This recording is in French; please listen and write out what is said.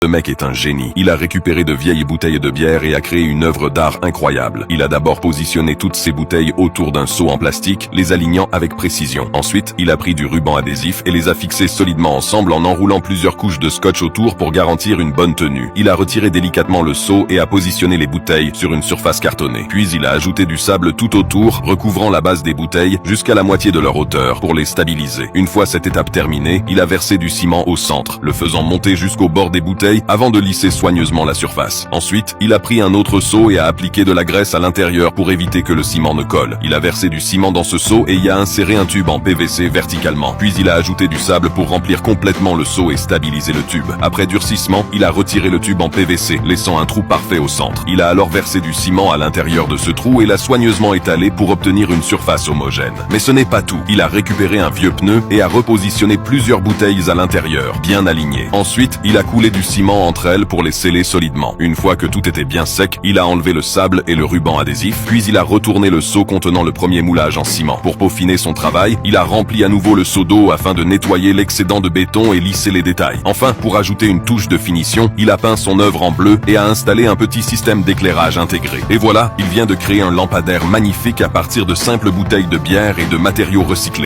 Ce mec est un génie. Il a récupéré de vieilles bouteilles de bière et a créé une œuvre d'art incroyable. Il a d'abord positionné toutes ces bouteilles autour d'un seau en plastique, les alignant avec précision. Ensuite, il a pris du ruban adhésif et les a fixés solidement ensemble en enroulant plusieurs couches de scotch autour pour garantir une bonne tenue. Il a retiré délicatement le seau et a positionné les bouteilles sur une surface cartonnée. Puis il a ajouté du sable tout autour, recouvrant la base des bouteilles jusqu'à la moitié de leur hauteur pour les stabiliser. Une fois cette étape terminée, il a versé du ciment au centre, le faisant monter jusqu'au bord des bouteilles avant de lisser soigneusement la surface. Ensuite, il a pris un autre seau et a appliqué de la graisse à l'intérieur pour éviter que le ciment ne colle. Il a versé du ciment dans ce seau et y a inséré un tube en PVC verticalement. Puis il a ajouté du sable pour remplir complètement le seau et stabiliser le tube. Après durcissement, il a retiré le tube en PVC, laissant un trou parfait au centre. Il a alors versé du ciment à l'intérieur de ce trou et l'a soigneusement étalé pour obtenir une surface homogène. Mais ce n'est pas tout. Il a récupéré un vieux pneu et a repositionné plusieurs bouteilles à l'intérieur, bien alignées. Ensuite, il a coulé du ciment entre elles pour les sceller solidement. Une fois que tout était bien sec, il a enlevé le sable et le ruban adhésif, puis il a retourné le seau contenant le premier moulage en ciment. Pour peaufiner son travail, il a rempli à nouveau le seau d'eau afin de nettoyer l'excédent de béton et lisser les détails. Enfin, pour ajouter une touche de finition, il a peint son œuvre en bleu et a installé un petit système d'éclairage intégré. Et voilà, il vient de créer un lampadaire magnifique à partir de simples bouteilles de bière et de matériaux recyclés.